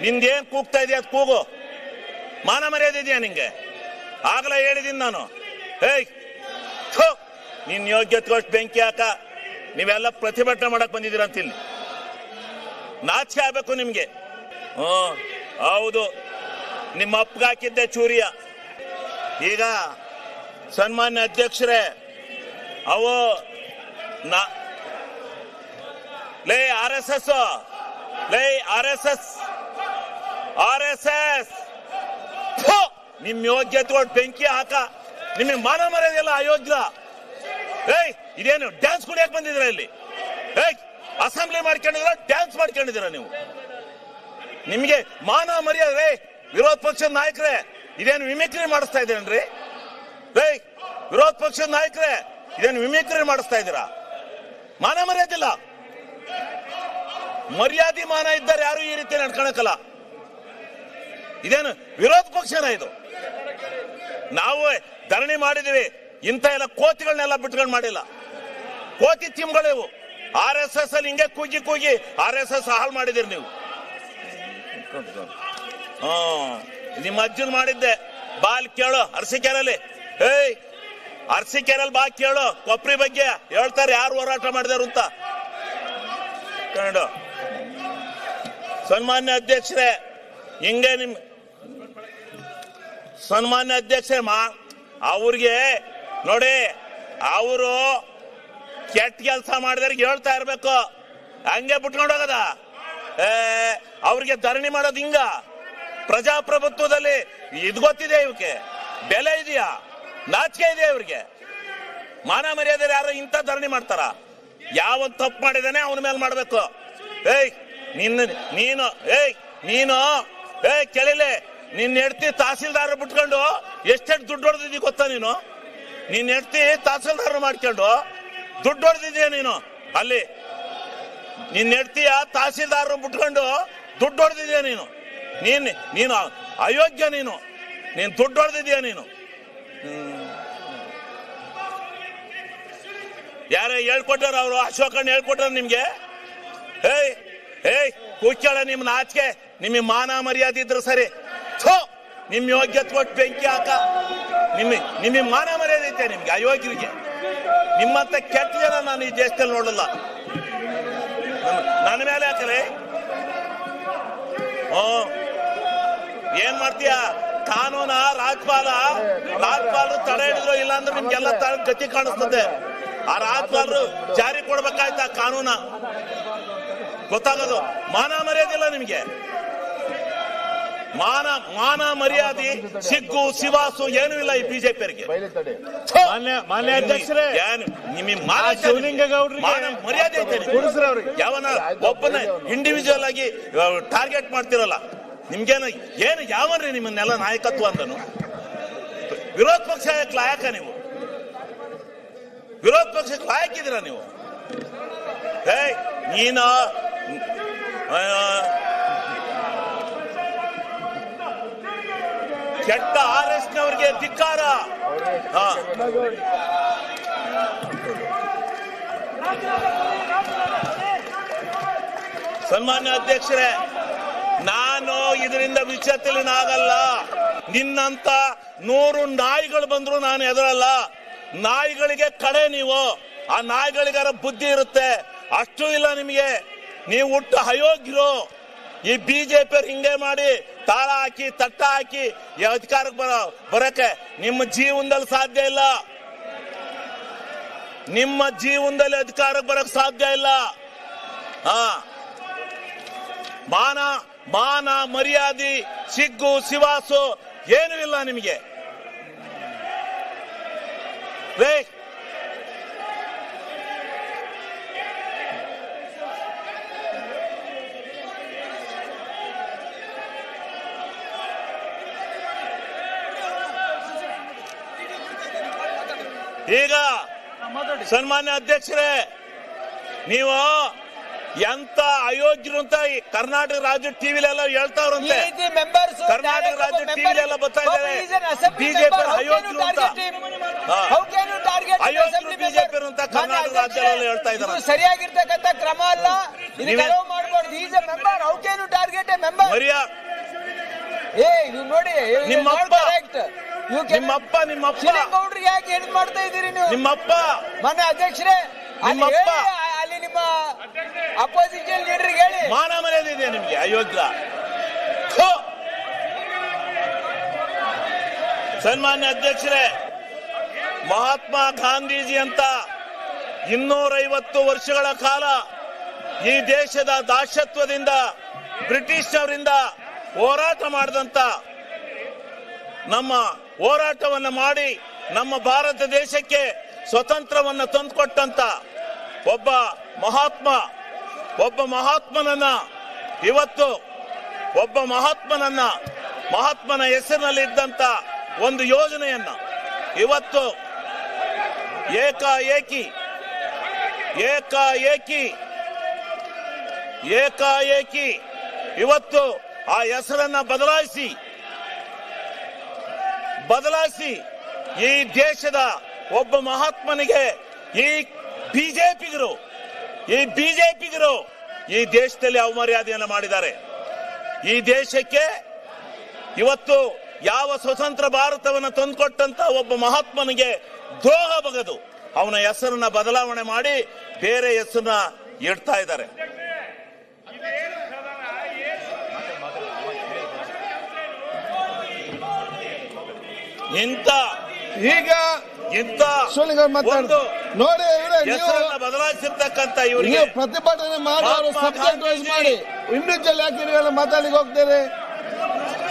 ನಿಂದೇನ್ ಕೂಗ್ತಾ ಇದೆಯಾ ಅದು ಕೂಗು. ಮಾನ ಮರ್ಯಾದೆ ಇದೆಯಾ ನಿಂಗೆ? ಆಗಲೇ ಹೇಳಿದೀನಿ ನಾನು. ಏಯ್ ನಿನ್ ಯೋಗ್ಯತೆಗೋಷ್ಟು ಬೆಂಕಿ ಹಾಕ. ನೀವೆಲ್ಲ ಪ್ರತಿಭಟನೆ ಮಾಡಕ್ ಬಂದಿದ್ದೀರ ಅಂತ ಇಲ್ಲಿ ನಾಚಿಕೆ ಆಗ್ಬೇಕು ನಿಮ್ಗೆ. ಹೌದು, ನಿಮ್ಮ ಅಪ್ಪಗೆ ಹಾಕಿದ್ದೆ ಚೂರಿಯ. ಈಗ ಸನ್ಮಾನ್ಯ ಅಧ್ಯಕ್ಷರೇ, ಅವು ಲೇ ಆರ್ ಎಸ್ ಎಸ್, ಲೇ R S S, R S S, ನಿಮ್ ಯೋಗ್ಯತೆಗಳು ಬೆಂಕಿ ಹಾಕ. ನಿಮಗೆ ಮಾನ ಮರ್ಯಾದೆಲ್ಲ ಅಯೋಗ್ಯ. ಏಯ್ ಇದೇನು ಡ್ಯಾನ್ಸ್ ಕುಡಿಯಕ್ ಬಂದಿದ್ದೀರಾ ಇಲ್ಲಿ? ಏಯ್ ಅಸೆಂಬ್ಲಿ ಮಾಡ್ಕೊಂಡಿದ್ದೀರಾ, ಡ್ಯಾನ್ಸ್ ಮಾಡ್ಕೊಂಡಿದ್ದೀರಾ ನೀವು? ನಿಮ್ಗೆ ಮಾನ ಮರ್ಯಾದೆ? ವಿರೋಧ ಪಕ್ಷದ ನಾಯಕರೇ, ಇದೇನು ಮಿಮಿಕ್ರಿ ಮಾಡಿಸ್ತಾ ಇದ್ದೀರೇನ್ರಿ? ಏಯ್ ವಿರೋಧ ಪಕ್ಷದ ನಾಯಕರೇ, ಇದೇನು ಮಿಮಿಕ್ರಿ ಮಾಡಿಸ್ತಾ ಇದ್ದೀರಾ? ಮಾನ ಮರ್ಯಾದಿಲ್ಲ. ಮರ್ಯಾದೆ ಮಾನ ಇದ್ದಾರೆ ಯಾರು ಈ ರೀತಿ ನಡ್ಕೊಳಕಲ್ಲ. ಇದೇನು ವಿರೋಧ ಪಕ್ಷನ ಇದು? ನಾವು ಧರಣಿ ಮಾಡಿದೀವಿ, ಇಂಥ ಎಲ್ಲ ಕೋತಿಗಳನ್ನೆಲ್ಲ ಬಿಟ್ಕೊಂಡು ಮಾಡಿಲ್ಲ. ಕೋತಿ ತಿಮ್ಗಳಿವು. ಆರ್ ಎಸ್ ಎಸ್ ಅಲ್ಲಿ ಹಿಂಗೆ ಕೂಗಿ ಕೂಗಿ ಆರ್ ಎಸ್ ಎಸ್ ಹಾಳು ಮಾಡಿದಿರಿ ನೀವು. ನಿಮ್ಮ ಅಜ್ಜನ್ ಮಾಡಿದ್ದೆ. ಬಾಲ್ ಕೇಳು ಅರಸೀಕೆರೆಯಲ್ಲಿ. ಏಯ್ ಅರಸೀಕೆರೆಯಲ್ಲಿ ಬಾ ಕೇಳು, ಕೊಪ್ರಿ ಬಗ್ಗೆ ಹೇಳ್ತಾರೆ ಯಾರು ಹೋರಾಟ ಮಾಡಿದಾರು ಅಂತ. ಸನ್ಮಾನ್ಯ ಅಧ್ಯಕ್ಷರೇ, ಹಿಂಗೆ ನಿಮ್ ಸನ್ಮಾನ್ಯ ಅಧ್ಯಕ್ಷರೇ, ಅವ್ರಿಗೆ ನೋಡಿ, ಅವರು ಕೆಟ್ಟ ಕೆಲಸ ಮಾಡಿದವ್ರಿಗೆ ಹೇಳ್ತಾ ಇರ್ಬೇಕು, ಹಂಗೆ ಬಿಟ್ಕೊಂಡು ಹೋಗದ. ಅವ್ರಿಗೆ ಧರಣಿ ಮಾಡೋದು ಹಿಂಗ? ಪ್ರಜಾಪ್ರಭುತ್ವದಲ್ಲಿ ಇದು ಗೊತ್ತಿದೆ, ಇವಕ್ಕೆ ಬೆಲೆ ಇದೆಯಾ? ನಾಚಿಕೆ ಇದೆಯಾ ಇವ್ರಿಗೆ? ಮಾನ ಮರ್ಯಾದೆ ಯಾರು ಇಂಥ ಧರಣಿ ಮಾಡ್ತಾರ? ಯಾವ ತಪ್ಪು ಮಾಡಿದಾನೆ ಅವನ ಮೇಲೆ ಮಾಡ್ಬೇಕು. ಏಯ್ ನೀನು ಕೇಳಿಲೆ, ನಿನ್ನ ಹೆಂಡ್ತಿ ತಹಸೀಲ್ದಾರ್ ಬಿಟ್ಕೊಂಡು ಎಷ್ಟೆಷ್ಟು ದುಡ್ಡು ಹೊಡೆದಿದ್ದೀ ಗೊತ್ತಾ ನೀನು? ನಿನ್ನ ಹೆಂಡ್ತಿ ತಹಸೀಲ್ದಾರ್ ಮಾಡ್ಕೊಂಡು ದುಡ್ಡು ಹೊಡೆದಿದ್ದೀಯ ನೀನು. ಅಲ್ಲಿ ನಿನ್ನ ಹೆಂಡ್ತಿಯ ತಹಸೀಲ್ದಾರ್ ಬಿಟ್ಕೊಂಡು ದುಡ್ಡು ಹೊಡೆದಿದ್ದೀಯ ನೀನು. ನೀನು ಅಯೋಗ್ಯ. ನೀನು ದುಡ್ಡು ಹೊಡೆದಿದ್ದೀಯ ನೀನು. ಯಾರೇ ಹೇಳ್ಕೊಟ್ಟಾರ? ಅವರು ಅಶೋಕಣ್ಣ ಹೇಳ್ಕೊಟ್ಟಾರ ನಿಮ್ಗೆ? ಏಯ್ ಕೂಚಳ, ನಿಮ್ ನಾಚಿಕೆ, ನಿಮಗೆ ಮಾನ ಮರ್ಯಾದೆ ಇದ್ರು ಸರಿ. ನಿಮ್ ಯೋಗ್ಯತೆ ಕೊಟ್ಟು ಬೆಂಕಿ ಹಾಕ. ನಿಮಗೆ ಮಾನ ಮರ್ಯಾದೆ ಐತೆ ನಿಮ್ಗೆ? ಅಯೋಗ್ಯರಿಗೆ ನಿಮ್ಮಂತ ಕೆಟ್ಟ ಜನ ನಾನು ಈ ದೇಶದಲ್ಲಿ ನೋಡಲ್ಲ. ನನ್ನ ಮೇಲೆ ಹಾಕಲೇ ಏನ್ ಮಾಡ್ತೀಯ? ಕಾನೂನ ರಾಜ್ಪಾಲರು ತಡೆ ಹಿಡಿದ್ರು, ಇಲ್ಲ ಅಂದ್ರೆ ನಿಮ್ಗೆಲ್ಲ ಗತಿ ಕಾಣಿಸ್ತದೆ. ಆ ರಾಜ್ಪಾಲರು ಜಾರಿ ಕೊಡ್ಬೇಕಾಯ್ತಾ ಕಾನೂನ? ಗೊತ್ತಾಗೋದು. ಮಾನ ಮರ್ಯಾದಿಲ್ಲ ನಿಮ್ಗೆ. ಮಾನ ಮರ್ಯಾದೆ, ಸಿಗ್ಗು ಸಿವಾಸು ಏನೂ ಇಲ್ಲ ಈ ಬಿಜೆಪಿಯವರಿಗೆ. ಮಾನ್ಯ ಅಧ್ಯಕ್ಷರೇ, ನಿಮಗೆ ಮರ್ಯಾದೆ ಐತೆ? ಯಾವನ ಒಬ್ಬನ ಇಂಡಿವಿಜುವಲ್ ಆಗಿ ಟಾರ್ಗೆಟ್ ಮಾಡ್ತಿರಲ್ಲ. ನಿಮ್ಗೇನು ಯಾವನ್ರಿ ನಿಮ್ಮನ್ನೆಲ್ಲ ನಾಯಕತ್ವ ಅಂದನು? ವಿರೋಧ ಪಕ್ಷ ಲಾಯಕ ನೀವು? ವಿರೋಧ ಪಕ್ಷಕ್ಕೆ ಲಾಯಕಿದ್ದೀರಾ ನೀವು? ನೀನು ಕೆಟ್ಟ ಆರ್ ಎಸ್ ನವರಿಗೆ ಧಿಕ್ಕಾರ. ಸನ್ಮಾನ್ಯ ಅಧ್ಯಕ್ಷರೇ, ನಾನು ಇದರಿಂದ ವಿಚಲಿತನಾಗಲ್ಲ. ನಿನ್ನಂತ 100 ನಾಯಿಗಳು ಬಂದ್ರು ನಾನು ಎದುರಲ್ಲ. ನಾಯಿಗಳಿಗೆ ಕಡೆ ನೀವು. ಆ ನಾಯಿಗಳಿಗಾರ ಬುದ್ಧಿ ಇರುತ್ತೆ, ಅಷ್ಟು ಇಲ್ಲ ನಿಮಗೆ. ನೀವು ಹುಟ್ಟು ಅಯೋಗ್ಯರು. ಈ ಬಿಜೆಪಿಯವ್ರು ಹಿಂಗೆ ಮಾಡಿ ತಾಳ ಹಾಕಿ ತಟ್ಟ ಹಾಕಿ ಅಧಿಕಾರಕ್ಕೆ ಬರಕ್ಕೆ ನಿಮ್ಮ ಜೀವನದಲ್ಲಿ ಸಾಧ್ಯ ಇಲ್ಲ. ನಿಮ್ಮ ಜೀವನದಲ್ಲಿ ಅಧಿಕಾರಕ್ಕೆ ಬರಕ್ ಸಾಧ್ಯ ಇಲ್ಲ. ಮಾನ ಮರ್ಯಾದೆ, ಸಿಗ್ಗು ಸಿವಾಸು ಏನೂ ಇಲ್ಲ ನಿಮಗೆ. ಈಗ ಸನ್ಮಾನ್ಯ ಅಧ್ಯಕ್ಷರೇ, ನೀವು ಎಂತ ಅಯೋಗ್ಯರು ಅಂತ ಈ ಕರ್ನಾಟಕ ರಾಜ್ಯ ಟಿವಿಲೆಲ್ಲ ಹೇಳ್ತಾವ್ರಂತೆ. ಕರ್ನಾಟಕ ರಾಜ್ಯ ಟಿವಿಲೆಲ್ಲ ಬರ್ತಾ ಇದ್ದಾರೆ ಬಿಜೆಪಿ ಅಯೋಗ್ಯರು ಅಂತ, ಅಯೋಗ್ಯರು ಬಿಜೆಪಿ ಅಂತ ಕರ್ನಾಟಕ ರಾಜ್ಯದಲ್ಲಿ ಹೇಳ್ತಾ ಇದ್ದಾರೆ. ಸರಿಯಾಗಿರ್ತಕ್ಕಂಥ ಕ್ರಮ ಅಲ್ಲ, ಮಾಡಬಾರ್ದು. Is a member, how can you target a member? ನೋಡಿ ನಿಮ್ಮಪ್ಪ ಗೌಡ್ರಿಗೆ ಯಾಕೆ ಹೆಣ್ ಮಾಡ್ತಾ ಇದ್ದೀರಿ ನೀವು? ನಿಮ್ಮಪ್ಪ ಮನೆ ಅಧ್ಯಕ್ಷರೇ, ನಿಮ್ಮಪ್ಪ ಅಲ್ಲಿ ನಿಮ್ಮ ಅಪೋಸಿಷನ್ ಲೀಡರ್ಗೆ ಹೇಳಿ. ಮಾನ ಮರ್ಯಾದೆ ಇದೆ ನಿಮ್ಗೆ ಅಯೋಗ್ಯ. ಸನ್ಮಾನ್ಯ ಅಧ್ಯಕ್ಷರೇ, ಮಹಾತ್ಮ ಗಾಂಧೀಜಿ ಅಂತ 250 ವರ್ಷಗಳ ಕಾಲ ಈ ದೇಶದ ದಾಸತ್ವದಿಂದ ಬ್ರಿಟಿಷರವರಿಂದ ಹೋರಾಟ ಮಾಡಿದಂತ, ನಮ್ಮ ಹೋರಾಟವನ್ನು ಮಾಡಿ ನಮ್ಮ ಭಾರತ ದೇಶಕ್ಕೆ ಸ್ವತಂತ್ರವನ್ನು ತಂದುಕೊಟ್ಟಂತ ಒಬ್ಬ ಮಹಾತ್ಮನನ್ನ ಇವತ್ತು ಮಹಾತ್ಮನ ಹೆಸರಿನಲ್ಲಿ ಇದ್ದಂತ ಒಂದು ಯೋಜನೆಯನ್ನ ಇವತ್ತು ಏಕಾಏಕಿ ಇವತ್ತು ಆ ಹೆಸರನ್ನ ಬದಲಾಯಿಸಿ ಈ ದೇಶದ ಒಬ್ಬ ಮಹಾತ್ಮನಿಗೆ ಈ ಬಿಜೆಪಿಗರು ಈ ದೇಶದಲ್ಲಿ ಅವಮರ್ಯಾದೆಯನ್ನು ಮಾಡಿದ್ದಾರೆ. ಈ ದೇಶಕ್ಕೆ ಇವತ್ತು ಯಾವ ಸ್ವತಂತ್ರ ಭಾರತವನ್ನು ತಂದುಕೊಟ್ಟಂತ ಒಬ್ಬ ಮಹಾತ್ಮನಿಗೆ ದ್ರೋಹ ಬಗೆದು ಅವನ ಹೆಸರನ್ನ ಬದಲಾವಣೆ ಮಾಡಿ ಬೇರೆ ಹೆಸರನ್ನ ಇಡ್ತಾ ಇದ್ದಾರೆ. ನೋಡಿ ಹೆಸರನ್ನ ಬದಲಾಯಿಸಿರ್ತಕ್ಕಂಥ ಇವರಿಗೆ ಪ್ರತಿಭಟನೆ ಮಾಡೋರು ಸಬ್ಜೆಕ್ಟ್ ವೈಸ್ ಮಾಡಿ, ಇಂಡಿವಿಜುವಲ್ ಯಾಕೆ ಮಾತಾಡ್ಲಿಕ್ಕೆ ಹೋಗ್ತಾರೆ?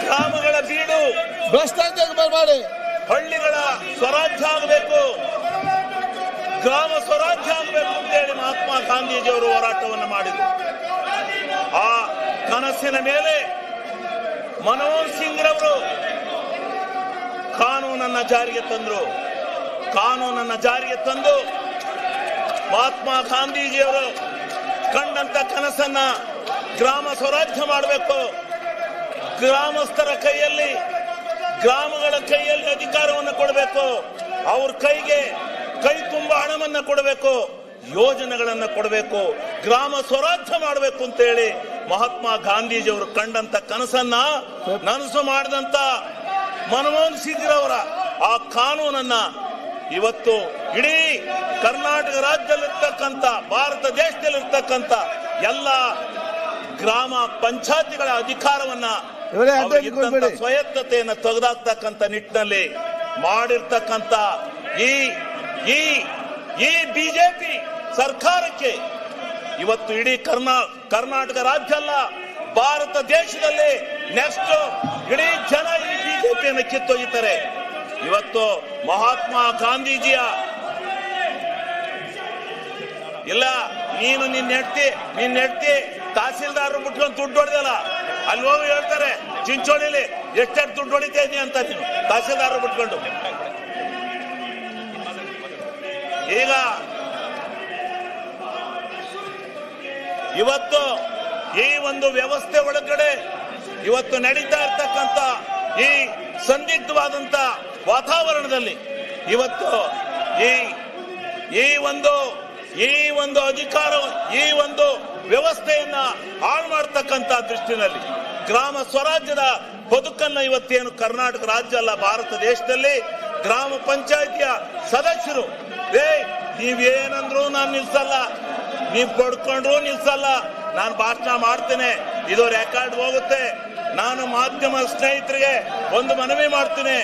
ಗ್ರಾಮಗಳ ಬೀಡು ಭ್ರಷ್ಟಾಚಾರ ಮಾಡಿ, ಹಳ್ಳಿಗಳ ಸ್ವರಾಜ್ಯ ಆಗಬೇಕು, ಗ್ರಾಮ ಸ್ವರಾಜ್ಯ ಆಗಬೇಕು ಅಂತೇಳಿ ಮಹಾತ್ಮ ಗಾಂಧೀಜಿಯವರು ಹೋರಾಟವನ್ನು ಮಾಡಿದರು. ಆ ಕನಸಿನ ಮೇಲೆ ಮನಮೋಹನ್ ಸಿಂಗ್ ರವರು ಕಾನೂನನ್ನ ಜಾರಿಗೆ ತಂದು ಮಹಾತ್ಮ ಗಾಂಧೀಜಿಯವರು ಕಂಡಂತ ಕನಸನ್ನ ಗ್ರಾಮ ಸ್ವರಾಜ್ಯ ಮಾಡಬೇಕು, ಗ್ರಾಮಸ್ಥರ ಕೈಯಲ್ಲಿ, ಗ್ರಾಮಗಳ ಕೈಯಲ್ಲಿ ಅಧಿಕಾರವನ್ನು ಕೊಡಬೇಕು, ಅವ್ರ ಕೈ ತುಂಬ ಹಣವನ್ನ ಕೊಡಬೇಕು, ಯೋಜನೆಗಳನ್ನ ಕೊಡಬೇಕು, ಗ್ರಾಮ ಸ್ವರಾಜ್ಯ ಮಾಡಬೇಕು ಅಂತ ಹೇಳಿ ಮಹಾತ್ಮ ಗಾಂಧೀಜಿಯವರು ಕಂಡಂತ ಕನಸನ್ನ ನನಸು ಮಾಡಿದಂತ ಮನಮೋಹನ್ ಸಿಂಗ್ ರವರ ಆ ಕಾನೂನನ್ನ ಇವತ್ತು ಇಡೀ ಕರ್ನಾಟಕ ರಾಜ್ಯದಲ್ಲಿರ್ತಕ್ಕಂಥ, ಭಾರತ ದೇಶದಲ್ಲಿರ್ತಕ್ಕಂಥ ಎಲ್ಲ ಗ್ರಾಮ ಪಂಚಾಯತಿಗಳ ಅಧಿಕಾರವನ್ನ, ಸ್ವಾಯತ್ತತೆಯನ್ನು ತೆಗೆದಾಕ್ತಕ್ಕಂಥ ನಿಟ್ಟಿನಲ್ಲಿ ಮಾಡಿರ್ತಕ್ಕಂಥ ಈ ಬಿಜೆಪಿ ಸರ್ಕಾರಕ್ಕೆ ಇವತ್ತು ಇಡೀ ಕರ್ನಾಟಕ ರಾಜ್ಯ ಅಲ್ಲ, ಭಾರತ ದೇಶದಲ್ಲಿ ನೆಕ್ಸ್ಟ್ ಇಡೀ ಜನ ಈ ಬಿಜೆಪಿಯನ್ನು ಕಿತ್ತೊಯ್ಯುತ್ತಾರೆ. ಇವತ್ತು ಮಹಾತ್ಮ ಗಾಂಧೀಜಿಯ ಇಲ್ಲ, ನೀನು ನಿನ್ನ ಹೆಂಡತಿ ತಹಸೀಲ್ದಾರ್ ಬಿಟ್ಕೊಂಡು ದುಡ್ಡು ಹೊಡೆದಲ್ಲ, ಅಲ್ಲಿ ಹೋಗಿ ಹೇಳ್ತಾರೆ ಚಿಂಚೋಳಿಲಿ ಎಷ್ಟೆಷ್ಟು ದುಡ್ಡು ಹೊಡಿತಾ ಇದೀಯ ಅಂತ ನೀನು ತಹಸೀಲ್ದಾರ್ ಬಿಟ್ಕೊಂಡು. ಈಗ ಇವತ್ತು ಈ ಒಂದು ವ್ಯವಸ್ಥೆ ಒಳಗಡೆ ಇವತ್ತು ನಡೀತಾ ಇರ್ತಕ್ಕಂಥ ಈ ಸಂದಿಗ್ಧವಾದಂತ ವಾತಾವರಣದಲ್ಲಿ ಇವತ್ತು ಈ ಒಂದು ಅಧಿಕಾರ, ಈ ಒಂದು ವ್ಯವಸ್ಥೆಯನ್ನ ಹಾಳು ಮಾಡತಕ್ಕಂತ ದೃಷ್ಟಿನಲ್ಲಿ ಗ್ರಾಮ ಸ್ವರಾಜ್ಯದ ಬದುಕನ್ನ ಇವತ್ತೇನು ಕರ್ನಾಟಕ ರಾಜ್ಯ ಅಲ್ಲ, ಭಾರತ ದೇಶದಲ್ಲಿ ಗ್ರಾಮ ಪಂಚಾಯಿತಿಯ ಸದಸ್ಯರು ನೀವೇನಂದ್ರು ನಾನು ನಿಲ್ಸಲ್ಲ, ನೀವ್ ಪಡ್ಕೊಂಡ್ರು ನಿಲ್ಸಲ್ಲ, ನಾನು ಭಾಷಣ ಮಾಡ್ತೇನೆ, ಇದು ರೆಕಾರ್ಡ್ ಹೋಗುತ್ತೆ. ನಾನು ಮಾಧ್ಯಮ ಸ್ನೇಹಿತರಿಗೆ ಒಂದು ಮನವಿ ಮಾಡ್ತೀನಿ,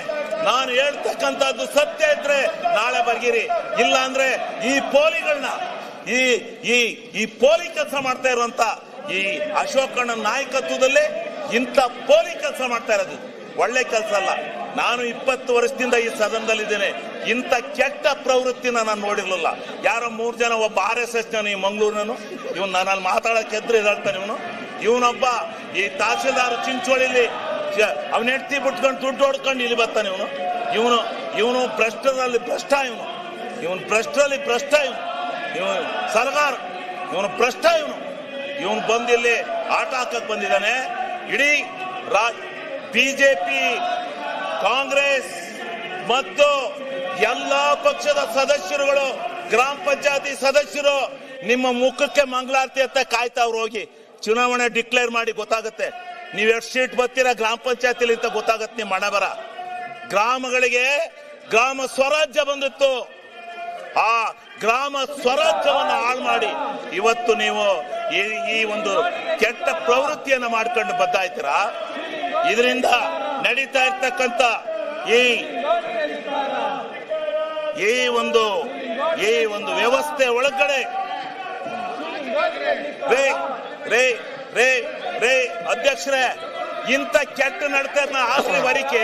ನಾನು ಹೇಳ್ತಕ್ಕಂಥದ್ದು ಸತ್ಯ ಇದ್ರೆ ನಾಳೆ ಬರ್ಗಿರಿ, ಇಲ್ಲ ಅಂದ್ರೆ ಈ ಪೋಲಿಗಳನ್ನ ಈ ಪೋಲಿ ಕೆಲಸ ಮಾಡ್ತಾ ಇರುವಂತ ಈ ಅಶೋಕಣ್ಣ ನಾಯಕತ್ವದಲ್ಲಿ ಇಂಥ ಪೋಲಿ ಕೆಲಸ ಮಾಡ್ತಾ ಇರೋದು ಒಳ್ಳೆ ಕೆಲಸ ಅಲ್ಲ. ನಾನು 20 ವರ್ಷದಿಂದ ಈ ಸದನದಲ್ಲಿದ್ದೇನೆ, ಇಂಥ ಕೆಟ್ಟ ಪ್ರವೃತ್ತಿನ ನಾನು ನೋಡಿರ್ಲಿಲ್ಲ. ಯಾರೋ 3 ಜನ, ಒಬ್ಬ RSS ಈ ಮಂಗಳೂರಿನನು, ಇವನು ನನ್ನಲ್ಲಿ ಮಾತಾಡಕ್ಕೆ ಎದ್ರು ಇದಾಗ್ತಾನೆ. ಇವನೊಬ್ಬ ಈ ತಹಸೀಲ್ದಾರ್ ಚಿಂಚೋಳಿಲಿ ಅವನ ಹೆಂಡತಿ ಬಿಟ್ಕೊಂಡು ದುಡ್ಡು ಹೊಡ್ಕೊಂಡು ಇಲ್ಲಿ ಬರ್ತಾನೆ. ಇವನು ಭ್ರಷ್ಟರಲ್ಲಿ ಭ್ರಷ್ಟ, ಇವನು ಭ್ರಷ್ಟರಲ್ಲಿ ಭ್ರಷ್ಟ, ಇವನು ಸಲಗಾರ, ಇವನು ಭ್ರಷ್ಟ, ಇವನು ಬಂದಿಲ್ಲಿ ಆಟ ಹಾಕಕ್ ಬಂದಿದ್ದಾನೆ. ಇಡೀ ಬಿಜೆಪಿ, ಕಾಂಗ್ರೆಸ್ ಮತ್ತು ಎಲ್ಲಾ ಪಕ್ಷದ ಸದಸ್ಯರುಗಳು, ಗ್ರಾಮ ಪಂಚಾಯತಿ ಸದಸ್ಯರು ನಿಮ್ಮ ಮುಖಕ್ಕೆ ಮಂಗಳಾರತಿ ಅಂತ ಕಾಯ್ತಾವ್ರು. ಹೋಗಿ ಚುನಾವಣೆ ಡಿಕ್ಲೇರ್ ಮಾಡಿ ಗೊತ್ತಾಗುತ್ತೆ ನೀವ್ ಎಷ್ಟು ಸೀಟ್ ಬರ್ತೀರಾ ಗ್ರಾಮ ಪಂಚಾಯತಿಲಿ ಅಂತ ಗೊತ್ತಾಗತ್ತೆ. ನಿಮ್ಮ ಹಣ ಬರ ಗ್ರಾಮಗಳಿಗೆ ಗ್ರಾಮ ಸ್ವರಾಜ್ಯ ಬಂದಿತ್ತು. ಆ ಗ್ರಾಮ ಸ್ವರಾಜ್ಯವನ್ನು ಹಾಳು ಮಾಡಿ ಇವತ್ತು ನೀವು ಈ ಒಂದು ಕೆಟ್ಟ ಪ್ರವೃತ್ತಿಯನ್ನು ಮಾಡ್ಕೊಂಡು ಬದ್ದಾಯ್ತೀರಾ. ಇದರಿಂದ ನಡೀತಾ ಇರ್ತಕ್ಕಂಥ ಈ ಒಂದು ವ್ಯವಸ್ಥೆ ಒಳಗಡೆ ರೇ ಅಧ್ಯಕ್ಷರೇ, ಇಂಥ ಕೆಟ್ಟ ನಡತೆಯನ್ನ ಆಕ್ರಿ ವರಿಕೆ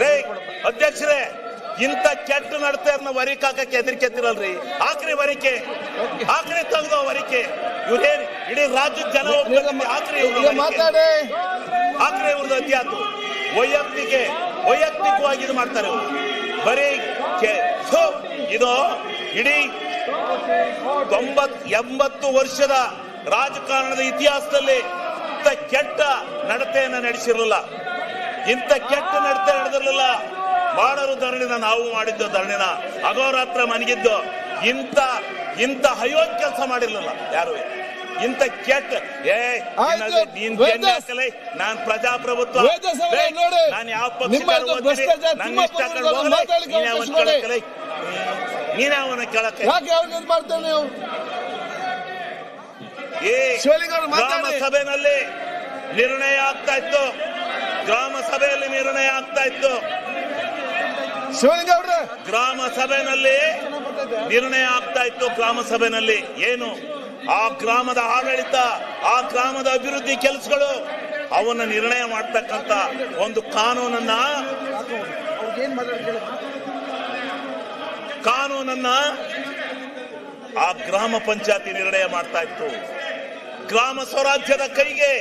ರೇ ಅಧ್ಯಕ್ಷರೇ, ಇಂಥ ಕೆಟ್ಟ ನಡತೆಯನ್ನ ವರಿಕೆ ಹಾಕಕ್ಕೆ ಹೆದರಿಕೆತ್ತಿರಲ್ರಿ. ಆಕ್ರಿ ವರಿಕೆ, ಆಕ್ರಿ ತೆಗೆದೋ ವರಿಕೆ. ಇವ್ರೇನ್ ಇಡೀ ರಾಜ್ಯದ ಜನ ಆಕ್ರಿ ಇವ್ರದ್ದು ಅತ್ಯಾತು ವೈಯಕ್ತಿಕವಾಗಿ ಇದು ಮಾಡ್ತಾರೆ ಇವರು. ಬರೀ ಇದು ಇಡೀ 80 ವರ್ಷದ ರಾಜಕಾರಣದ ಇತಿಹಾಸದಲ್ಲಿ ಇಂಥ ಕೆಟ್ಟ ನಡತೆಯನ್ನ ನಡೆಸಿರಲಿಲ್ಲ. ಇಂಥ ಕೆಟ್ಟ ನಡತೆ ನಡೆದಿರಲಿಲ್ಲ. ಮಾಡೋರು ಧರಣಿನ, ನಾವು ಮಾಡಿದ್ದು ಧರಣಿನ, ಅಗೋರಾತ್ರ ಮನಗಿದ್ದು. ಇಂಥ ಅಯೋಗ್ಯ ಕೆಲಸ ಮಾಡಿರ್ಲಿಲ್ಲ ಯಾರು. ಇಂಥ ಕೆಟ್ಟ ನಾನ್ ಪ್ರಜಾಪ್ರಭುತ್ವ, ನಾನು ಯಾವ ಪಕ್ಷ ನನ್ನ ಇಷ್ಟ ನೀನ್ಯಾವನ ಕೇಳಕ್ಕೆ. ಗ್ರಾಮ ಸಭೆಯಲ್ಲಿ ನಿರ್ಣಯ ಆಗ್ತಾ ಇತ್ತು. ಗ್ರಾಮ ಸಭೆಯಲ್ಲಿ ನಿರ್ಣಯ ಆಗ್ತಾ ಇತ್ತು. ಗ್ರಾಮ ಸಭೆಯಲ್ಲಿ ನಿರ್ಣಯ ಆಗ್ತಾ ಇತ್ತು. ಗ್ರಾಮ ಸಭೆಯಲ್ಲಿ ಏನು ಆ ಗ್ರಾಮದ ಆಡಳಿತ, ಆ ಗ್ರಾಮದ ಅಭಿವೃದ್ಧಿ ಕೆಲಸಗಳು, ಅವನ್ನ ನಿರ್ಣಯ ಮಾಡ್ತಕ್ಕಂತ ಒಂದು ಕಾನೂನನ್ನ ಆ ಗ್ರಾಮ ಪಂಚಾಯತಿ ನಿರ್ಣಯ ಮಾಡ್ತಾ ಇತ್ತು. ಗ್ರಾಮ ಸ್ವರಾಜ್ಯದ ಕೈಗೆ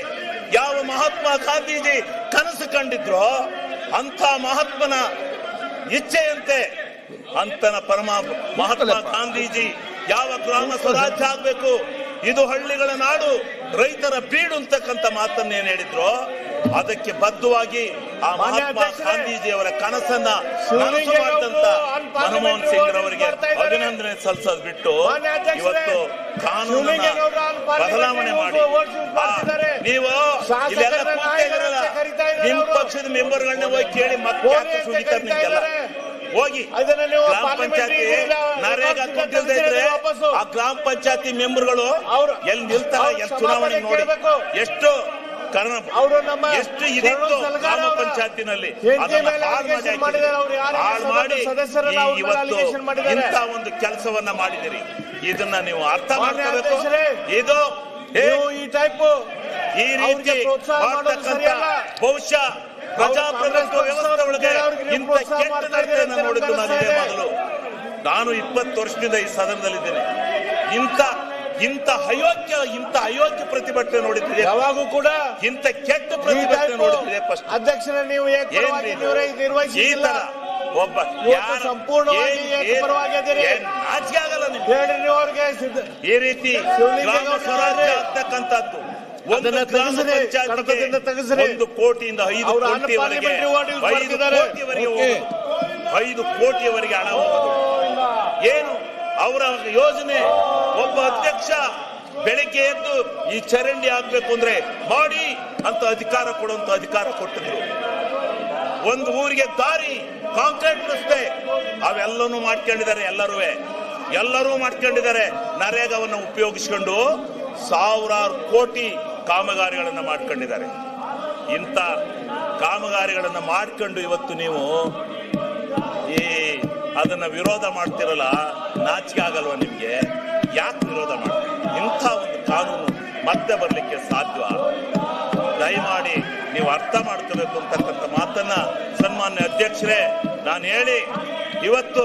ಯಾವ ಮಹಾತ್ಮ ಗಾಂಧೀಜಿ ಕನಸು ಕಂಡಿದ್ರೋ ಅಂತ ಮಹಾತ್ಮನ ಇಚ್ಛೆಯಂತೆ ಅಂತನ ಮಹಾತ್ಮ ಗಾಂಧೀಜಿ ಯಾವ ಗ್ರಾಮ ಸ್ವರಾಜ್ಯ ಆಗ್ಬೇಕು, ಇದು ಹಳ್ಳಿಗಳ ನಾಡು, ರೈತರ ಬೀಡು ಅಂತಕ್ಕಂಥ ಮಾತನ್ನೇನು ಹೇಳಿದ್ರು, ಅದಕ್ಕೆ ಬದ್ಧವಾಗಿ ಆ ಮಹಾತ್ಮ ಗಾಂಧೀಜಿಯವರ ಕನಸನ್ನ ನನಸು ಮಾಡಿದಂತ ಮನಮೋಹನ್ ಸಿಂಗ್ ರವರಿಗೆ ಅಭಿನಂದನೆ ಸಲ್ಲಿಸೋದು ಬಿಟ್ಟು ಇವತ್ತು ಕಾನೂನನ್ನ ಬದಲಾವಣೆ ಮಾಡಿ ನೀವು ಇಲ್ಲೆಲ್ಲ ಕೂತಿರಲ್ಲ, ನಿಮ್ ಪಕ್ಷದ ಮೆಂಬರ್ಗಳನ್ನ ಹೋಗಿ ಕೇಳಿ ಮತ್ತೆ ಸುಗಿತಾರೆ ನಿಮ್ಗೆಲ್ಲ. ಹೋಗಿ ಗ್ರಾಮ ಪಂಚಾಯತಿ ನರೇಗಾ ದುಡ್ಡಿಲ್ದೇ ಇದ್ರೆ ಆ ಗ್ರಾಮ ಪಂಚಾಯತಿ ಮೆಂಬರ್ಗಳು ಎಲ್ಲಿ ನಿಲ್ತಾರೆ, ಎಷ್ಟು ಚುನಾವಣೆ ನೋಡಿ, ಎಷ್ಟು ಎಷ್ಟು ಇದಿತ್ತು ಗ್ರಾಮ ಪಂಚಾಯತಿನಲ್ಲಿ, ಅದನ್ನ ಹಾಳು ಮಾಡಿ ಇವತ್ತು ಇಂಥ ಒಂದು ಕೆಲಸವನ್ನ ಮಾಡಿದಿರಿ. ಇದನ್ನ ನೀವು ಅರ್ಥ ಮಾಡ್ಕೋಬೇಕು. ಇದು ಈ ರೀತಿ ಮಾಡ್ತಕ್ಕಂಥ ಬಹುಶಃ ಪ್ರಜಾಪ್ರಭುತ್ವ ವ್ಯವಸ್ಥೆ ಒಳಗೆ ಇಂಥ ಕೆಟ್ಟ ನಡತೆಯನ್ನು ನೋಡಿದ್ದು ನಾನು ಇದೇ ಮೊದಲು. ನಾನು 20 ವರ್ಷದಿಂದ ಈ ಸದನದಲ್ಲಿದ್ದೇನೆ. ಇಂಥ ಅಯೋಗ್ಯ ಪ್ರತಿಭಟನೆ ನೋಡಿದ್ದೆ ಯಾವಾಗೂ ಕೂಡ. ಇಂಥ ಕೆಟ್ಟ ಪ್ರತಿಭಟನೆ ನೋಡಿದ್ದೆ ಫಸ್ಟ್. ಅಧ್ಯಕ್ಷರ ನೀವು ಈ ತರ ಒಬ್ಬ ಸಂಪೂರ್ಣವಾಗಿ ನಾಚಿಕೆ ಆಗಲ್ಲ ನಿಮ್ಗೆ. ಈ ರೀತಿ ಗ್ರಾಮ ಸ್ವರಾಜ್ಯ ಆಗ್ತಕ್ಕಂಥದ್ದು ಒಂದು ಗ್ರಾಮ ಪಂಚಾಯತ್ಗೆ 1 ಕೋಟಿಯಿಂದ 5 ಕೋಟಿವರೆಗೆ 5 ಕೋಟಿಯವರೆಗೆ ಹಣ ಹೋಗೋದು ಏನು ಅವರ ಯೋಜನೆ. ಒಬ್ಬ ಅಧ್ಯಕ್ಷ ಬೆಳಿಗ್ಗೆ ಎದ್ದು ಈ ಚರಂಡಿ ಆಗ್ಬೇಕು ಅಂದ್ರೆ ಮಾಡಿ ಅಂತ ಅಧಿಕಾರ ಕೊಡುವಂತ ಅಧಿಕಾರ ಕೊಟ್ಟಿದ್ರು. ಒಂದು ಊರಿಗೆ ದಾರಿ, ಕಾಂಕ್ರೀಟ್ ರಸ್ತೆ, ಅವೆಲ್ಲನೂ ಮಾಡ್ಕೊಂಡಿದ್ದಾರೆ. ಎಲ್ಲರೂ ಮಾಡ್ಕೊಂಡಿದ್ದಾರೆ. ನರೇಗಾವನ್ನು ಉಪಯೋಗಿಸಿಕೊಂಡು ಸಾವಿರಾರು ಕೋಟಿ ಕಾಮಗಾರಿಗಳನ್ನು ಮಾಡ್ಕೊಂಡಿದ್ದಾರೆ. ಇಂಥ ಕಾಮಗಾರಿಗಳನ್ನು ಮಾಡ್ಕೊಂಡು ಇವತ್ತು ನೀವು ಅದನ್ನ ವಿರೋಧ ಮಾಡ್ತಿರಲ್ಲ, ನಾಚಿಕೆ ಆಗಲ್ವ ನಿಮ್ಗೆ? ಯಾಕೆ ವಿರೋಧ ಮಾಡ್ತೀರಿ? ಇಂಥ ಒಂದು ಕಾನೂನು ಮತ್ತೆ ಬರ್ಲಿಕ್ಕೆ ಸಾಧ್ಯ? ದಯಮಾಡಿ ನೀವು ಅರ್ಥ ಮಾಡ್ಕೋಬೇಕು ಅಂತಕ್ಕಂಥ ಮಾತನ್ನ ಸನ್ಮಾನ್ಯ ಅಧ್ಯಕ್ಷರೇ ನಾನು ಹೇಳಿ, ಇವತ್ತು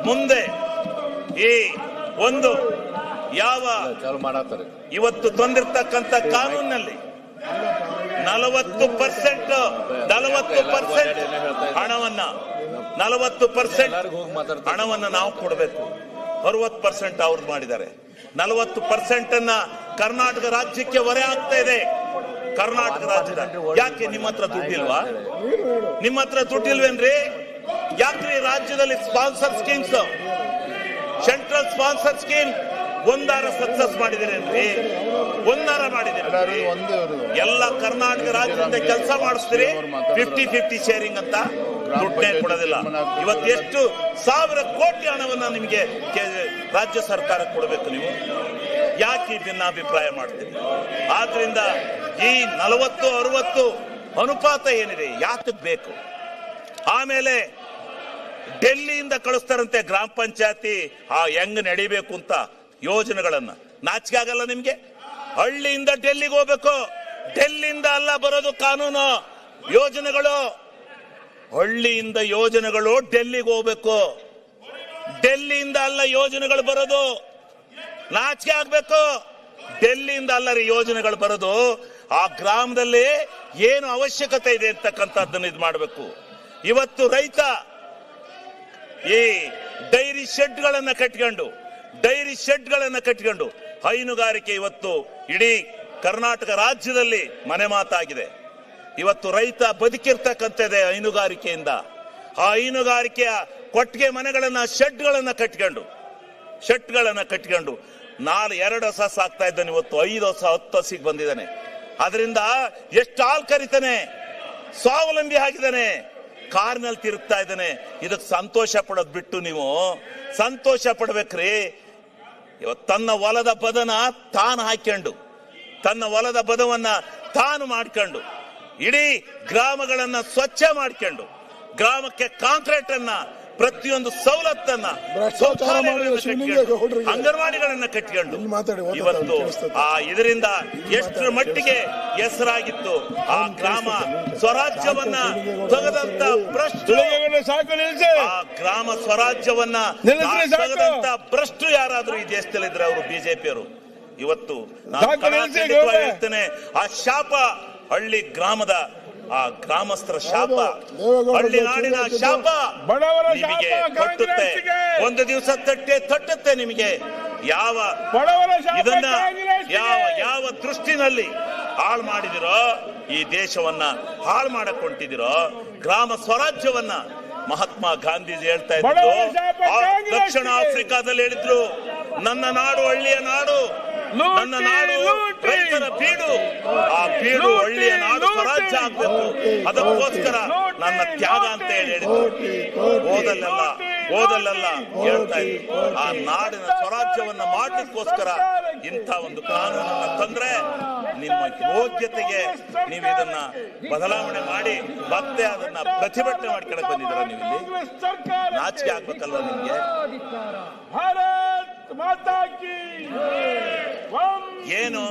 ಮುಂದೆ ಈ ಒಂದು ಇವತ್ತು ತಂದಿರ್ತಕ್ಕಂಥ ಕಾನೂನಿನಲ್ಲಿ 40% ಹಣವನ್ನ 40% ಹಣವನ್ನ ನಾವು ಕೊಡಬೇಕು, 60% ಅವ್ರದ್ದು ಮಾಡಿದ್ದಾರೆ. 40% ಅನ್ನ ಕರ್ನಾಟಕ ರಾಜ್ಯಕ್ಕೆ ಹೊರೆ ಆಗ್ತಾ ಇದೆ. ಕರ್ನಾಟಕ ರಾಜ್ಯದ ಯಾಕೆ ನಿಮ್ಮ ಹತ್ರ ದುಡ್ಡಿಲ್ವಾ? ನಿಮ್ಮ ಹತ್ರ ದುಡ್ಡಿಲ್ವೇನ್ರಿ? ಯಾಕ್ರಿ ರಾಜ್ಯದಲ್ಲಿ sponsor schemes, central sponsor scheme ಒಂದಾರ ಸಕ್ಸಸ್ ಮಾಡಿದಿರೇನ್ರಿ? ಒಂದಾರ ಮಾಡಿದಿರಿ? ಎಲ್ಲ ಕರ್ನಾಟಕ ರಾಜ್ಯದಿಂದ ಕೆಲಸ ಮಾಡಿಸ್ತೀರಿ, 50-50 ಶೇರಿಂಗ್ ಅಂತ ದುಡ್ಡೇ ಕೊಡೋದಿಲ್ಲ. ಇವತ್ತು ಎಷ್ಟು ಸಾವಿರ ಕೋಟಿ ಹಣವನ್ನ ನಿಮಗೆ ರಾಜ್ಯ ಸರ್ಕಾರ ಕೊಡಬೇಕು. ನೀವು ಯಾಕೆ ಈ ಭಿನ್ನಾಭಿಪ್ರಾಯ ಮಾಡ್ತೀರಿ? ಆದ್ರಿಂದ ಈ 40-60 ಅನುಪಾತ ಏನಿದೆ ಯಾತಕ್ ಬೇಕು? ಆಮೇಲೆ ಡೆಲ್ಲಿಯಿಂದ ಕಳಿಸ್ತಾರಂತೆ ಗ್ರಾಮ ಪಂಚಾಯತಿ ಹೆಂಗ್ ನಡಿಬೇಕು ಅಂತ ಯೋಜನೆಗಳನ್ನ. ನಾಚಿಕೆ ಆಗಲ್ಲ ನಿಮ್ಗೆ? ಹಳ್ಳಿಯಿಂದ ಡೆಲ್ಲಿಗೆ ಹೋಗ್ಬೇಕು, ಡೆಲ್ಲಿಯಿಂದ ಅಲ್ಲ ಬರೋದು ಕಾನೂನು ಯೋಜನೆಗಳು. ಹಳ್ಳಿಯಿಂದ ಯೋಜನೆಗಳು ಡೆಲ್ಲಿಗೆ ಹೋಗ್ಬೇಕು, ಡೆಲ್ಲಿಯಿಂದ ಅಲ್ಲ ಯೋಜನೆಗಳು ಬರೋದು. ನಾಚಿಕೆ ಆಗ್ಬೇಕು. ಡೆಲ್ಲಿಯಿಂದ ಅಲ್ಲ ರೀ ಯೋಜನೆಗಳು ಬರೋದು, ಆ ಗ್ರಾಮದಲ್ಲಿ ಏನು ಅವಶ್ಯಕತೆ ಇದೆ ಅಂತಕ್ಕಂಥದ್ದನ್ನು ಇದು ಮಾಡಬೇಕು. ಇವತ್ತು ರೈತ ಈ ಡೈರಿ ಶೆಡ್ಗಳನ್ನ ಕಟ್ಕೊಂಡು ಹೈನುಗಾರಿಕೆ ಇವತ್ತು ಇಡೀ ಕರ್ನಾಟಕ ರಾಜ್ಯದಲ್ಲಿ ಮನೆ ಮಾತಾಗಿದೆ. ಇವತ್ತು ರೈತ ಬದುಕಿರ್ತಕ್ಕಂಥದ್ದೇ ಹೈನುಗಾರಿಕೆಯಿಂದ. ಆ ಹೈನುಗಾರಿಕೆಯ ಕೊಟ್ಟಿಗೆ ಮನೆಗಳನ್ನ ಶೆಡ್ಗಳನ್ನ ಕಟ್ಕೊಂಡು 2 ಹಸ ಸಾಕ್ತಾ ಇದ್ದಾನೆ, ಇವತ್ತು 5 ಹಸ 10 ಹಸಿಗೆ ಬಂದಿದ್ದಾನೆ. ಅದರಿಂದ ಎಷ್ಟು ಹಾಲು ಕರಿತಾನೆ, ಸ್ವಾವಲಂಬಿ ಆಗಿದ್ದಾನೆ, ಕಾರ್ನಲ್ಲಿ ತಿರುಗ್ತಾ ಇದ್ದಾನೆ. ಇದಕ್ಕೆ ಸಂತೋಷ ಪಡೋದು ಬಿಟ್ಟು ನೀವು ಸಂತೋಷ ಪಡ್ಬೇಕ್ರಿ. ಇವತ್ತು ತನ್ನ ಹೊಲದ ಬದನ ತಾನು ಹಾಕೊಂಡು, ತನ್ನ ಹೊಲದ ಬದವನ್ನ ತಾನು ಮಾಡ್ಕೊಂಡು, ಇಡೀ ಗ್ರಾಮಗಳನ್ನ ಸ್ವಚ್ಛ ಮಾಡ್ಕೊಂಡು, ಗ್ರಾಮಕ್ಕೆ ಕಾಂಕ್ರೀಟ್ ಅನ್ನ, ಪ್ರತಿಯೊಂದು ಸವಲತ್ತನ್ನ, ಅಂಗನವಾಡಿಗಳನ್ನ ಕಟ್ಕೊಂಡು ಇವತ್ತು ಇದರಿಂದ ಎಷ್ಟರ ಮಟ್ಟಿಗೆ ಹೆಸರಾಗಿತ್ತು. ಆ ಗ್ರಾಮ ಸ್ವರಾಜ್ಯವನ್ನ ತೆಗೆದಂತ ಭ್ರಷ್ಟರು, ಆ ಗ್ರಾಮ ಸ್ವರಾಜ್ಯವನ್ನ ತೆಗೆದಂತ ಭ್ರಷ್ಟರು ಯಾರಾದ್ರೂ ಈ ದೇಶದಲ್ಲಿದ್ರೆ ಅವರು ಬಿಜೆಪಿಯವರು. ಇವತ್ತು ನಾನು ಹೇಳ್ತೇನೆ, ಆ ಶಾಪ ಹಳ್ಳಿ ಗ್ರಾಮದ, ಆ ಗ್ರಾಮಸ್ಥರ ಶಾಪ, ಹಳ್ಳಿ ನಾಡಿನ ಶಾಪ ನಿಮಗೆ ತಟ್ಟುತ್ತೆ. ಒಂದು ದಿವಸ ತಟ್ಟುತ್ತೆ ನಿಮಗೆ. ಇದನ್ನ ಯಾವ ದೃಷ್ಟಿನಲ್ಲಿ ಹಾಳು ಮಾಡಿದಿರೋ, ಈ ದೇಶವನ್ನ ಹಾಳು ಮಾಡಕೊಂಡಿದಿರೋ, ಗ್ರಾಮ ಸ್ವರಾಜ್ಯವನ್ನ ಮಹಾತ್ಮ ಗಾಂಧೀಜಿ ಹೇಳ್ತಾ ಇದ್ರು. ದಕ್ಷಿಣ ಆಫ್ರಿಕಾದಲ್ಲಿ ಹೇಳಿದ್ರು, ನನ್ನ ನಾಡು ಹಳ್ಳಿಯ ನಾಡು, ನನ್ನ ನಾಡು ರೈತರ ಬೀಡು, ಆ ಬೀಡು ಹಳ್ಳಿಯ ನಾಡು ಸ್ವರಾಜ್ಯ ಆಗ್ಬೇಕು, ಅದಕ್ಕೋಸ್ಕರ ನನ್ನ ತ್ಯಾಗ ಅಂತ ಹೇಳಿದ್ರು. ಓದಲ್ಲೆಲ್ಲ ಹೇಳ್ತಾ ಇದ್ರು, ಆ ನಾಡಿನ ಸ್ವರಾಜ್ಯವನ್ನ ಮಾಡಲಿಕ್ಕೋಸ್ಕರ ಇಂಥ ಒಂದು ಕಾನೂನನ್ನ ತಂದ್ರೆ ನಿಮ್ಮ ಯೋಗ್ಯತೆಗೆ ನೀವು ಇದನ್ನ ಬದಲಾವಣೆ ಮಾಡಿ ಮತ್ತೆ ಅದನ್ನ ಪ್ರತಿಭಟನೆ ಮಾಡ್ಕೊಳಕ್ ಬಂದಿದ್ದೀರ. ನೀವು ಇಲ್ಲಿ ನಾಚಿಕೆ ಆಗ್ಬೇಕಲ್ವ ನಿಮ್ಗೆ? ಏನು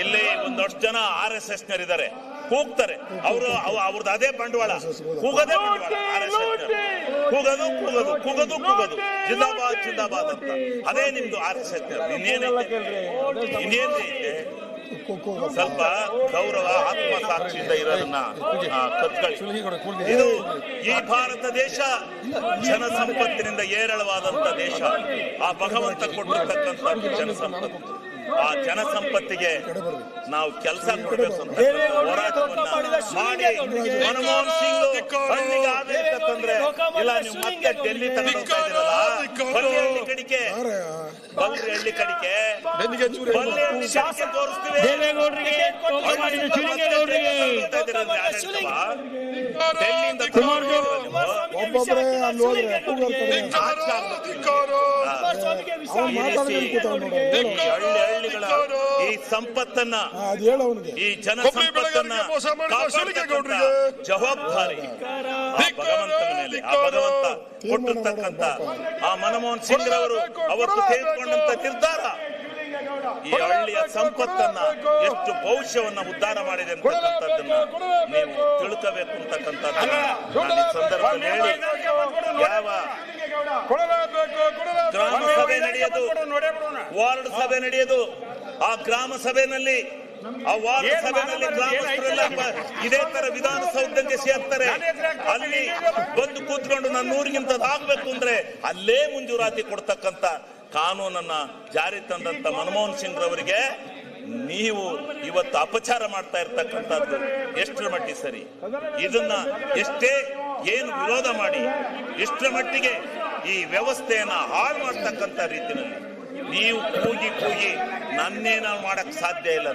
ಇಲ್ಲಿ ಒಂದಷ್ಟು ಜನ RSS ನರಿದ್ದಾರೆ, ಕೂಗ್ತಾರೆ. ಅವ್ರದ್ದು ಅದೇ ಬಂಡವಾಳ, ಕೂಗೋದೇ ಬಂಡವಾಳ. RSS ಕೂಗೋದು ಜಿಂದಾಬಾದ್ ಅಂತ. ಅದೇ ನಿಮ್ದು RSS. ಇನ್ನೇನೈತೆ? ಸ್ವಲ್ಪ ಗೌರವ, ಆತ್ಮಸಾಕ್ಷಿಯಿಂದ ಇರೋದನ್ನ ಕತ್ಕೊಳ್ಳಿ. ಇದು ಈ ಭಾರತ ದೇಶ ಜನಸಂಪತ್ತಿನಿಂದ ಏರಳವಾದಂತ ದೇಶ. ಆ ಭಗವಂತ ಕೊಟ್ಟಿರ್ತಕ್ಕಂಥ ಜನಸಂಪತ್ತು, ಆ ಜನಸಂಪತ್ತಿಗೆ ನಾವು ಕೆಲಸ ಕೊಡಬೇಕು ಅಂತ ಹೋರಾಟವನ್ನ ಮಾಡಿ ಮನಮೋಹನ್ ಸಿಂಗ್ ಹಳ್ಳಿಗೆ ಆಡಳಿತ ತಂದ್ರೆ, ಇಲ್ಲ ನೀವು ಮತ್ತೆ ಡೆಲ್ಲಿ ತಗೊಂಡು ಹೋಗ್ತಾ ಇದ್ದೀರಲ್ಲ, ಬಲ್ಲೆಹಳ್ಳಿ ಕಡಿಕೆ ತೋರಿಸ್ತೀವಿ. ಡೆಲ್ಲಿಯಿಂದ ಹಳ್ಳಿಗಳ ಈ ಸಂಪತ್ತನ್ನ, ಈ ಜನ ಸಂಪತ್ತನ್ನ ಜವಾಬ್ದಾರಿ ಭಗವಂತನ ಮೇಲೆ, ಆ ಭಗವಂತ ಕೊಟ್ಟಿರ್ತಕ್ಕಂಥ ಆ ಮನಮೋಹನ್ ಸಿಂಗ್ ರವರು ಅವತ್ತು ತೆಗೆದುಕೊಂಡಂತ ನಿರ್ಧಾರ ಈ ಹಳ್ಳಿಯ ಸಂಪತ್ತನ್ನ, ಎಷ್ಟು ಭವಿಷ್ಯವನ್ನ ಉದ್ಧಾರ ಮಾಡಿದೆ ಅಂತಕ್ಕಂಥದ್ದನ್ನ ನೀವು ತಿಳ್ಕೋಬೇಕು ಅಂತಕ್ಕಂಥದ್ದನ್ನ ನಾನು ಈ ಸಂದರ್ಭದಲ್ಲಿ ಹೇಳಿ, ಯಾವ ಗ್ರಾಮ ಸಭೆ ನಡೆಯೋದು, ವಾರ್ಡ್ ಸಭೆ ನಡೆಯೋದು, ಆ ಗ್ರಾಮ ಸಭೆಯಲ್ಲಿ, ಆ ವಾರ್ಡ್ ಸಭೆಯಲ್ಲಿ ಗ್ರಾಮಸ್ಥರೆಲ್ಲ ಇದೇ ತರ ವಿಧಾನಸೌಧಕ್ಕೆ ಸೇರ್ತಾರೆ. ಅಲ್ಲಿ ಬಂದು ಕೂತ್ಕೊಂಡು ನನ್ನ ಊರಿಗಿಂತ ಆಗ್ಬೇಕು ಅಂದ್ರೆ ಅಲ್ಲೇ ಮಂಜೂರಾತಿ ಕೊಡ್ತಕ್ಕಂತ ಕಾನೂನನ್ನ ಜಾರಿ ತಂದಂತ ಮನಮೋಹನ್ ಸಿಂಗ್ ರವರಿಗೆ ನೀವು ಇವತ್ತು ಅಪಚಾರ ಮಾಡ್ತಾ ಇರ್ತಕ್ಕಂಥದ್ದು ಎಷ್ಟರ ಮಟ್ಟಿಗೆ ಸರಿ? ಇದನ್ನ ಎಷ್ಟೇ ಏನು ವಿರೋಧ ಮಾಡಿ ಎಷ್ಟರ ಮಟ್ಟಿಗೆ ಈ ವ್ಯವಸ್ಥೆಯನ್ನ ಹಾಳು ಮಾಡ್ತಕ್ಕಂಥ ರೀತಿಯಲ್ಲಿ ನೀವು ಕೂಗಿ ನನ್ನೇನ ಮಾಡಕ್ ಸಾಧ್ಯ ಇಲ್ಲ.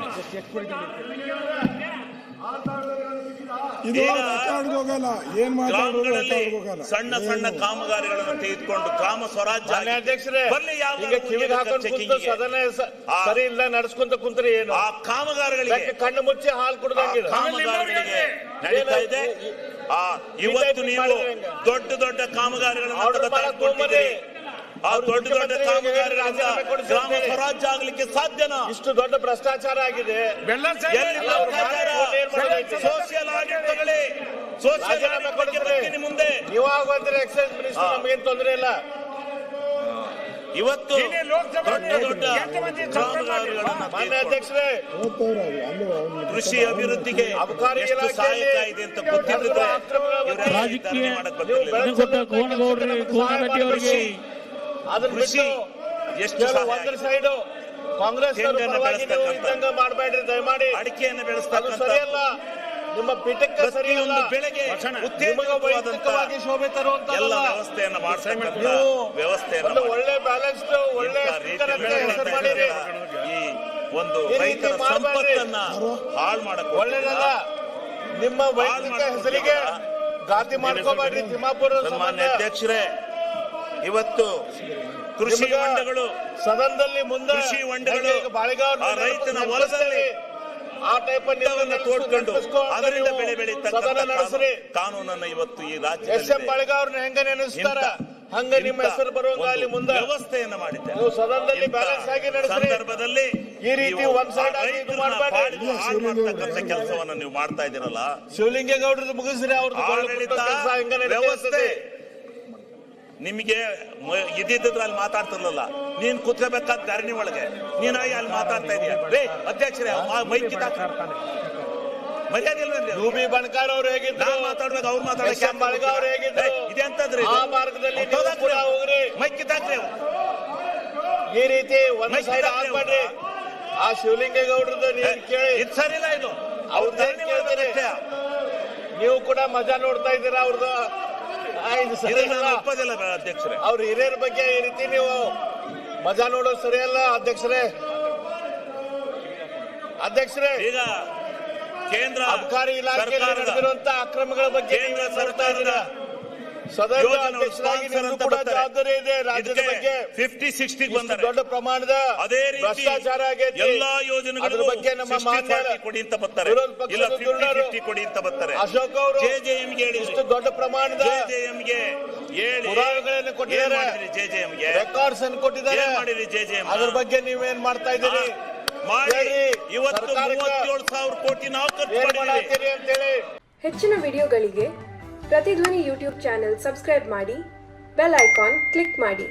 ಗ್ರಾಮಗಳಲ್ಲಿ ಸಣ್ಣ ಸಣ್ಣ ಕಾಮಗಾರಿಗಳನ್ನು ತೆಗೆದುಕೊಂಡು ಗ್ರಾಮ ಸ್ವರಾಜ್ಯ ಬರ್ಲಿ, ಸರಿ ಇಲ್ಲ ನಡ್ಸ್ಕೊಂತ ಕುಂತ್ರಿ ಏನು ಆ ಕಾಮಗಾರಿಗಳಿಗೆ ಕಣ್ಣು ಮುಚ್ಚಿ ಹಾಲು ಕುಡ್ದಂಗೆ ಕಾಮಗಾರಿಗಳಿಗೆ ನಡೀತಾ ಇದೆ. ಇವತ್ತು ನೀವು ದೊಡ್ಡ ದೊಡ್ಡ ಕಾಮಗಾರಿಗಳನ್ನು ಆ ದೊಡ್ಡ ದೊಡ್ಡ ಕಾಮಗಾರಿಗಳಿಂದ ಗ್ರಾಮ ಸ್ವರಾಜ್ಯ ಆಗ್ಲಿಕ್ಕೆ ಸಾಧ್ಯನಾ? ಇಷ್ಟು ದೊಡ್ಡ ಭ್ರಷ್ಟಾಚಾರ ಆಗಿದೆ. ಸೋಷಿಯಲ್ ಆಡಿಟ್ ತಗೊಳ್ಳಿ, ಸೋಷಿಯಲ್ ಆಡಿಟ್ ಬಗ್ಗೆ ಮುಂದೆ ನೀವಾಗ ಬಂದ್ರೆ ಎಕ್ಸೈಸ್ ಮಿನಿಸ್ಟರ್ ನಮಗೇನು ತೊಂದರೆ ಇಲ್ಲ. ಇವತ್ತು ದೊಡ್ಡ ದೊಡ್ಡ ಮಾನ್ಯ ಅಧ್ಯಕ್ಷರೇ, ಕೃಷಿ ಅಭಿವೃದ್ಧಿಗೆ ಎಷ್ಟು ಸಹಾಯಕ ಇದೆ ಅಂತ ಗೊತ್ತಿದ್ರೆ ಕೃಷಿ ಎಷ್ಟು ಒಂದ್ರ ಸೈಡ್ ಕಾಂಗ್ರೆಸ್ ಮಾಡಬೇಡ್ರಿ ದಯಮಾಡಿ. ಅಡಿಕೆಯನ್ನು ಸರಿಯಲ್ಲ, ನಿಮ್ಮ ಪೀಠಕ್ಕೆ ಸರಿಯಲ್ಲ, ಬೆಳೆಗೆ ವೈಯಕ್ತಿಕವಾಗಿ ಶೋಭೆ ತರುವಂತ ಎಲ್ಲ ವ್ಯವಸ್ಥೆಯನ್ನು ಮಾಡ್ತಕ್ಕಂಥ ವ್ಯವಸ್ಥೆಯನ್ನು ಒಳ್ಳೆ ಬ್ಯಾಲೆನ್ಸ್ಡ್ ಒಳ್ಳೆ ಮಾಡಿರಿ. ಈ ಒಂದು ರೈತರ ಸಂಪತ್ತನ್ನ ಹಾಳು ಮಾಡಕ್ ಒಳ್ಳೇದಲ್ಲ. ನಿಮ್ಮ ವೈಯಕ್ತಿಕ ಹೆಸರಿಗೆ ಗಾತಿ ಮಾಡ್ಕೋಬೇಡ್ರಿ. ತಿಮ್ಮಾಪುರ ಸನ್ಮಾನ್ಯ ಅಧ್ಯಕ್ಷರೇ, ಇವತ್ತು ಕೃಷಿ ಹೊಂಡಗಳು ಸದನದಲ್ಲಿ ಮುಂದೆ ಕೃಷಿ ಹೊಂಡಗಳು ಬಾಳೆಗಾವ್ ರೈತನ ಹೊಲದಲ್ಲಿ ಆ ಟೈಪ್ ತೋಡ್ಕೊಂಡು ಅದರಿಂದ ಬೆಳೆ ಸದನ ನಡೆಸ್ರಿ. ಕಾನೂನನ್ನು ಇವತ್ತು ಈ ರಾಜ್ಯ ಎಸ್.ಎಂ. ಬಾಳೆಗಾವ್ರನ್ನ ಹೆಂಗ ನೆನೆಸ್ತಾರ ಹಂಗ ನಿಮ್ಮ ಹೆಸರು ಬರುವಂಗ ಅಲ್ಲಿ ಮುಂದೆ ವ್ಯವಸ್ಥೆಯನ್ನು ಮಾಡಿದ್ದಾರೆ. ನೀವು ಸದನದಲ್ಲಿ ಬ್ಯಾಲೆನ್ಸ್ ಆಗಿ ನಡೆಸ್ರಿ. ಸಂದರ್ಭದಲ್ಲಿ ಈ ರೀತಿ ಒಂದ್ ಸೈಡ್ ಮಾಡ್ತಕ್ಕಂಥ ಕೆಲಸವನ್ನ ನೀವು ಮಾಡ್ತಾ ಇದ್ದೀರಲ್ಲ, ಶಿವಲಿಂಗೇಗೌಡರದ್ದು ಮುಗಿಸ್ರಿ. ಅವ್ರದ್ದು ವ್ಯವಸ್ಥೆ ನಿಮಗೆ ಇದ್ದಿದ್ರಲ್ಲಿ ಮಾತಾಡ್ತಿರ್ಲಿಲ್ಲ. ನೀನ್ ಕೂತ್ಕೋಬೇಕಾದ ಧರಣಿ ಒಳಗೆ ನೀನಾಗಿ ಅಲ್ಲಿ ಮಾತಾಡ್ತಾ ಇದೀಯ. ಅಧ್ಯಕ್ಷರೇ ಮೈಕಿ ಮರ್ಯಾದೆ ರೂಬಿ ಬಣಕಾರ್ ಅವ್ರು ಹೇಗಿದ್ರು ಮಾತಾಡ್ಬೇಕು, ಅವ್ರು ಮಾತಾಡಕ್ಕೆ ಅವ್ರು ಹೇಗಿದ್ರು ಇದೆಂತದ್ರಿ? ಆ ಮಾರ್ಗದಲ್ಲಿ ಹೋಗ್ರಿ. ಮೈಕಿ ತಾಕ್ರಿ. ಈ ರೀತಿ ಒಂದ್ ಸೈಡ್ ಆಗ್ಬೇಡ್ರಿ. ಆ ಶಿವಲಿಂಗೇಗೌಡರದ್ದು ನೀವು ಕೇಳಿ ಇದು ಸರಿ ಇಲ್ಲ. ಇದು ಅವ್ರದ್ದು ನೀವು ಕೂಡ ಮಜಾ ನೋಡ್ತಾ ಇದ್ದೀರಾ. ಅವ್ರದ್ದು ಒಪ್ಪೋದಿಲ್ಲ ಅಧ್ಯಕ್ಷರೇ. ಅವ್ರ ಹಿರಿಯರ ಬಗ್ಗೆ ಈ ರೀತಿ ನೀವು ಮಜಾ ನೋಡೋದು ಸರಿಯಲ್ಲ ಅಧ್ಯಕ್ಷರೇ. ಈಗ ಕೇಂದ್ರ ಅಬಕಾರಿ ಇಲಾಖೆಯಲ್ಲಿ ನಡೆದಿರುವಂತ ಅಕ್ರಮಗಳ ಬಗ್ಗೆ ಕೇಂದ್ರ ಸರ್ಕಾರದ ಸದನ ಅಧ್ಯಕ್ಷರಾಗಿ ಕೂಡ ಜವಾಬ್ದಾರಿ ಇದೆ. ರಾಜ್ಯದ ಬಗ್ಗೆ 50-60 ಬಂದರೆ ದೊಡ್ಡ ಪ್ರಮಾಣದ ಅದೇ ರೀತಿ ಭ್ರಷ್ಟಾಚಾರ ಆಗೈತಿ. ಎಲ್ಲಾ ಯೋಜನೆಗಳು ಬಗ್ಗೆ ನಮ್ಮ ಮಾನ್ಯ ಕೊಡಿ ಅಂತ ಬರ್ತಾರೆ, ಇಲ್ಲ 50-50 ಕೊಡಿ ಅಂತ ಬರ್ತಾರೆ. ಅಶೋಕ್ ಅವರು ಜೆಜೆಎಂಗೆ ಹೇಳಿ ಇಷ್ಟು ದೊಡ್ಡ ಪ್ರಮಾಣದ ಜೆಜೆಎಂಗೆ ಹೇಳಿ ಪುರಾವೆಗಳನ್ನು ಕೊಟ್ಟಿದ್ದಾರೆ, ಜೆಜೆಎಂಗೆ ರೆಕಾರ್ಡ್ಸ್ ಅನ್ನು ಕೊಟ್ಟಿದ್ದಾರೆ. ಮಾಡಿರಿ ಜೆಜೆಎಂ, ಅದ್ರ ಬಗ್ಗೆ ನೀವೇನ್ ಮಾಡ್ತಾ ಇದ್ದೀರಿ? ಮಾಡಿ. ಇವತ್ತು 37,000 ಕೋಟಿ ನಾವು ಖರ್ಚು ಮಾಡಿದ್ದೀರಿ ಅಂತೇಳಿ. ಹೆಚ್ಚಿನ ವಿಡಿಯೋಗಳಿಗೆ ಪ್ರತಿಧ್ವನಿ ಯೂಟ್ಯೂಬ್ ಚಾನೆಲ್ ಸಬ್ಸ್ಕ್ರೈಬ್ ಮಾಡಿ, ಬೆಲ್ ಐಕಾನ್ ಕ್ಲಿಕ್ ಮಾಡಿ.